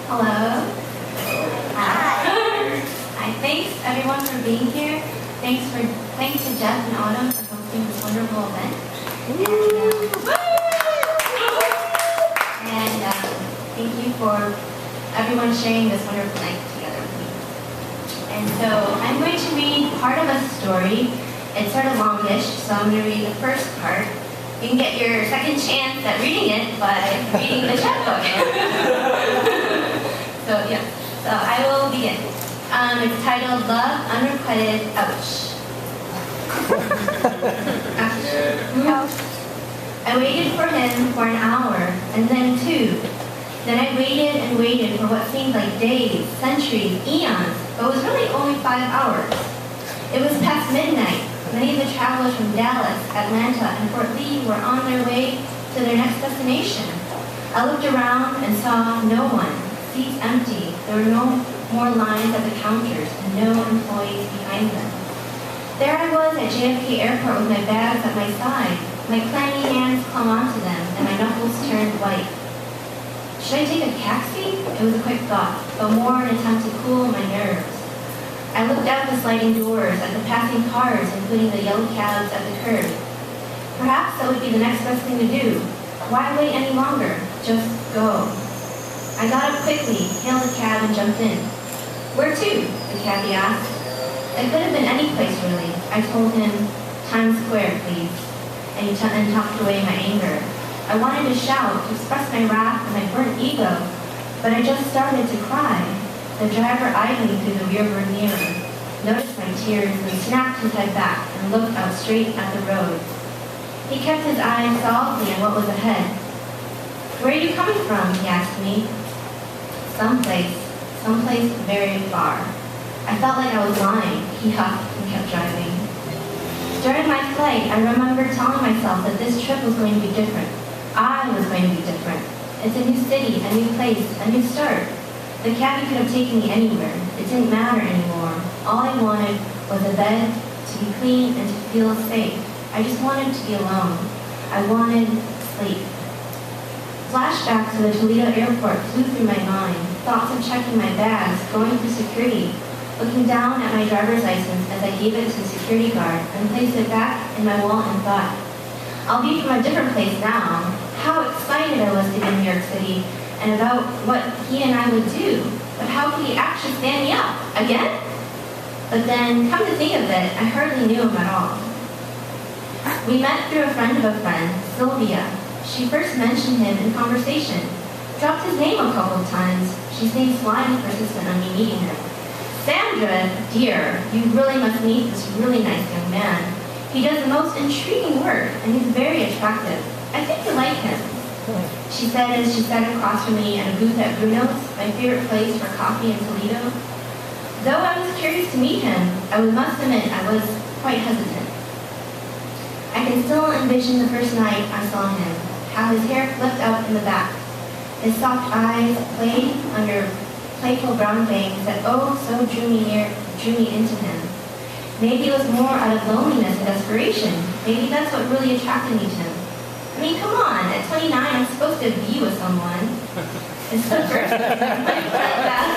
Hello. Hi. Hi. Thanks everyone for being here. Thanks to Jeff and Autumn for hosting this wonderful event. And thank you for everyone sharing this wonderful night together with me. And so I'm going to read part of a story. It's sort of longish, so I'm going to read the first part. You can get your second chance at reading it by reading the chapbook. So I will begin. It's titled Love Unrequited Ouch. I waited for him for an hour, and then 2. Then I waited and waited for what seemed like days, centuries, eons, but was really only 5 hours. It was past midnight. Many of the travelers from Dallas, Atlanta, and Fort Lee were on their way to their next destination. I looked around and saw no one, seats empty. There were no more lines at the counters and no employees behind them. There I was at JFK Airport with my bags at my side. My clammy hands clung onto them and my knuckles turned white. Should I take a taxi? It was a quick thought, but more an attempt to cool my nerves. I looked out the sliding doors at the passing cars, including the yellow cabs at the curb. Perhaps that would be the next best thing to do. Why wait any longer? Just go. I got up quickly, hailed a cab, and jumped in. Where to? The cabbie asked. It could have been any place, really. I told him, Times Square, please. And he talked away my anger. I wanted to shout, to express my wrath and my burnt ego, but I just started to cry. The driver eyed me through the rearview mirror, noticed my tears, and snapped his head back and looked out straight at the road. He kept his eyes solidly on what was ahead. Where are you coming from? He asked me. Someplace very far. I felt like I was lying. He huffed and kept driving. During my flight, I remember telling myself that this trip was going to be different. I was going to be different. It's a new city, a new place, a new start. The cabbie could have taken me anywhere. It didn't matter anymore. All I wanted was a bed, to be clean, and to feel safe. I just wanted to be alone. I wanted sleep. Flashbacks to the Toledo airport flew through my mind. Thoughts of checking my bags, going through security, looking down at my driver's license as I gave it to the security guard and placed it back in my wallet and thought, I'll be from a different place now. How excited I was to be in New York City and about what he and I would do. But how could he actually stand me up? Again? But then, come to think of it, I hardly knew him at all. We met through a friend of a friend, Sylvia. She first mentioned him in conversation. Dropped his name a couple of times. She seemed slyly persistent on me meeting him. Sandra, dear, you really must meet this really nice young man. He does the most intriguing work, and he's very attractive. I think you like him. She said as she sat across from me at a booth at Bruno's, my favorite place for coffee in Toledo. Though I was curious to meet him, I must admit I was quite hesitant. I can still envision the first night I saw him, how his hair flipped out in the back. His soft eyes played under playful brown bangs that so drew me into him. Maybe it was more out of loneliness and desperation. Maybe that's what really attracted me to him. I mean, come on, at 29, I'm supposed to be with someone. It's the first time like that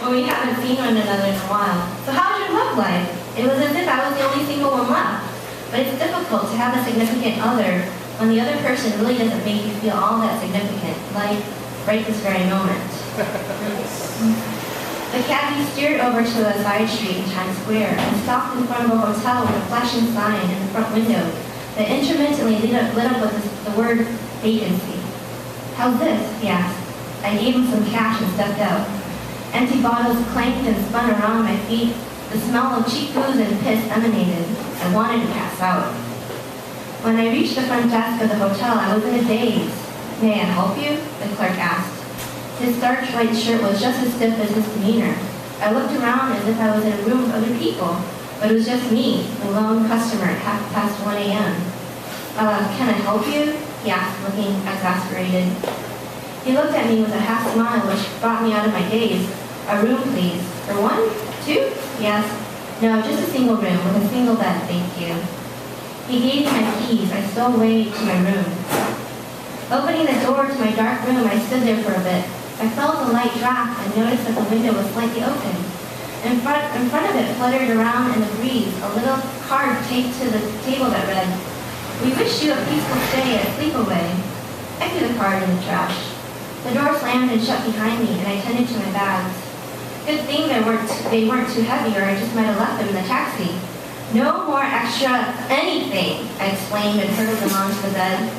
when we haven't seen one another in a while. So how's your love life? It was as if I was the only single one left. But it's difficult to have a significant other when the other person really doesn't make you feel all that significant, like right this very moment. The cabbie steered over to a side street in Times Square and stopped in front of a hotel with a flashing sign in the front window that intermittently lit up with the word vacancy. How's this? He asked. I gave him some cash and stepped out. Empty bottles clanked and spun around my feet. The smell of cheap booze and piss emanated. I wanted to pass out. When I reached the front desk of the hotel, I was in a daze. May I help you? The clerk asked. His starched white shirt was just as stiff as his demeanor. I looked around as if I was in a room of other people, but it was just me, the lone customer at 1:30 a.m. Can I help you? He asked, looking exasperated. He looked at me with a half smile, which brought me out of my daze. A room, please. For 1? 2? He asked. No, just a single room with a single bed, thank you. He gave me my keys. I stole away to my room. Opening the door to my dark room, I stood there for a bit. I felt a light draft and noticed that the window was slightly open. In front of it fluttered around in the breeze a little card taped to the table that read, "We wish you a peaceful stay at Sleepaway." I threw the card in the trash. The door slammed and shut behind me, and I tended to my bags. Good thing they weren't too heavy, or I just might have left them in the taxi. "No more extra anything," I exclaimed and hurled them onto the bed.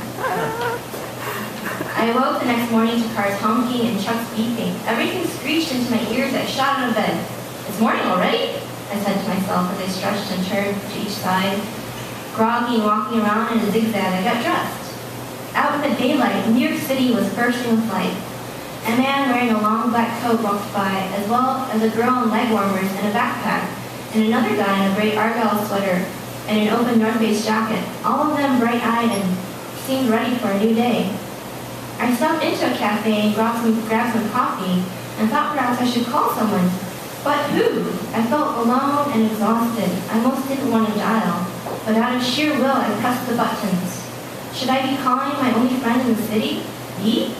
I awoke the next morning to cars honking and trucks beeping. Everything screeched into my ears as I shot out of bed. "It's morning already?" I said to myself as I stretched and turned to each side. Groggy and walking around in a zigzag, I got dressed. Out in the daylight, New York City was bursting with light. A man wearing a long black coat walked by, as well as a girl in leg warmers and a backpack, and another guy in a gray Argyle sweater and an open North Face jacket, all of them bright-eyed and seemed ready for a new day. I stopped into a cafe and grabbed some coffee and thought perhaps I should call someone. But who? I felt alone and exhausted. I almost didn't want to dial, but out of sheer will I pressed the buttons. Should I be calling my only friend in the city? He?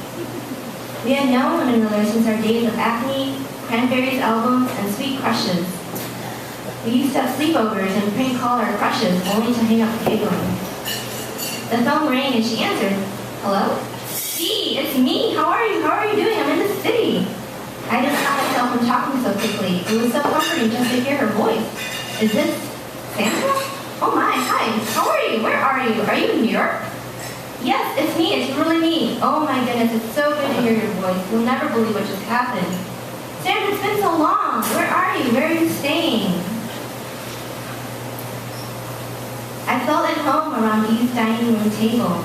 We had known one another since our days of acne, Cranberries albums, and sweet crushes. We used to have sleepovers and prank call our crushes, only to hang up giggling. The phone rang and she answered. "Hello? Dee, it's me. How are you? How are you doing? I'm in the city." I didn't stop myself from talking so quickly. It was so comforting just to hear her voice. "Is this Sandra? Oh my, hi. How are you? Where are you? Are you in New York?" "Yes, it's me. It's really me. Oh my goodness, it's so good to hear your voice. You'll never believe what just happened." "Sandra, it's been so long. Where are you? Where are you staying?" I felt at home around Dee's dining room table.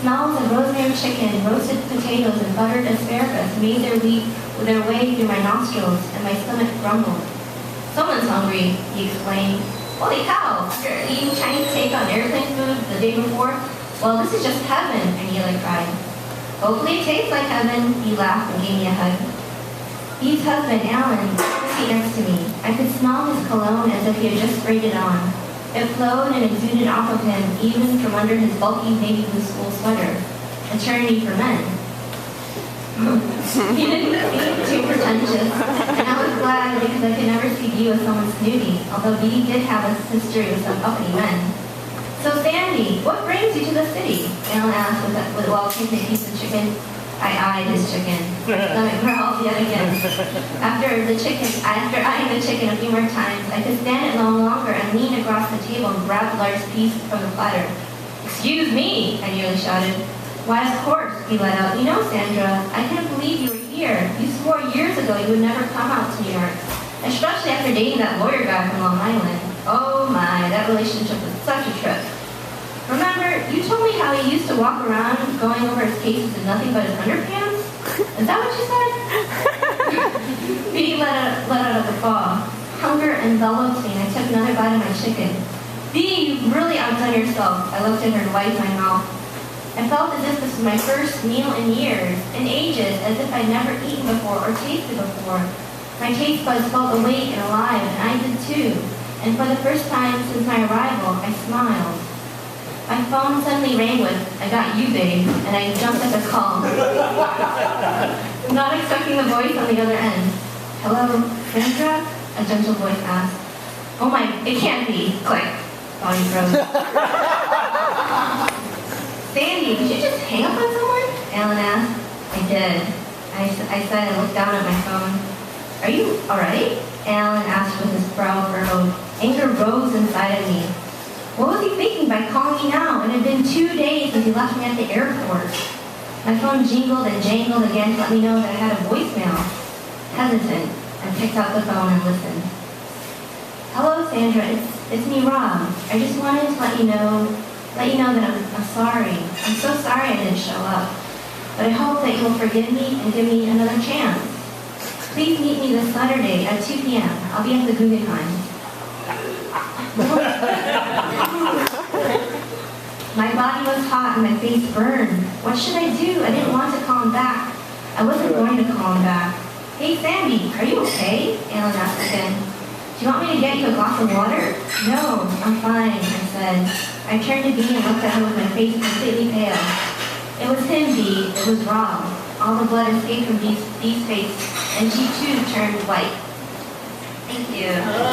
Smells of rosemary chicken, roasted potatoes, and buttered asparagus made their way through my nostrils, and my stomach grumbled. "Someone's hungry," he exclaimed. "Holy cow, after eating Chinese cake on airplane food the day before? Well, this is just heaven," I nearly cried. "Hopefully it tastes like heaven," he laughed and gave me a hug. Dee's husband, Alan, took a seat next to me. I could smell his cologne as if he had just sprayed it on. It flowed and exuded off of him, even from under his bulky navy blue school sweater. Eternity for men. He didn't seem too pretentious, and I was glad because I could never see Dee with someone snooty, although Dee did have a history with some uppity men. "So, Sandy, what brings you to the city?" Alan asked while taking a piece of chicken. I eyed his chicken. Stomach growled yet again. After eyeing the chicken a few more times, I could stand it no longer and leaned across the table and grabbed a large piece from the platter. "Excuse me," I nearly shouted. "Why, of course," he let out. "You know, Sandra, I couldn't believe you were here. You swore years ago you would never come out to New York, especially after dating that lawyer guy from Long Island. Oh my, that relationship was such a trip. Remember, you told me how he used to walk around going over his cases in nothing but his underpants? Is that what you said?" Bee let out a guffaw. Hunger enveloped me, and I took another bite of my chicken. "Bee, you've really outdone yourself." I looked at her and wiped my mouth. I felt as if this was my first meal in years, in ages, as if I'd never eaten before or tasted before. My taste buds felt awake and alive, and I did too. And for the first time since my arrival, I smiled. My phone suddenly rang with, "I got you, babe," and I jumped at the call, not expecting the voice on the other end. "Hello, Sandra?" a gentle voice asked. "Oh my, it can't be." Click. Body froze. "Sandy, did you just hang up on someone?" Alan asked. I did. I said and looked down at my phone. "Are you alright?" Alan asked with his brow furrowed. Anger rose inside of me. What was he thinking by calling me now? It had been 2 days since he left me at the airport. My phone jingled and jangled again to let me know that I had a voicemail. Hesitant, I picked up the phone and listened. "Hello, Sandra. It's me, Rob. I just wanted to let you know that I'm sorry. I'm so sorry I didn't show up. But I hope that you'll forgive me and give me another chance. Please meet me this Saturday at 2 p.m. I'll be at the Guggenheim." My body was hot and my face burned. What should I do? I didn't want to call him back. I wasn't going to call him back. "Hey, Sandy, are you okay?" Alan asked again. "Do you want me to get you a glass of water?" "No, I'm fine," I said. I turned to Bee and looked at her with my face completely pale. It was him, Bee. It was Rob. all the blood escaped from Dee's face, and she too turned white. Thank you.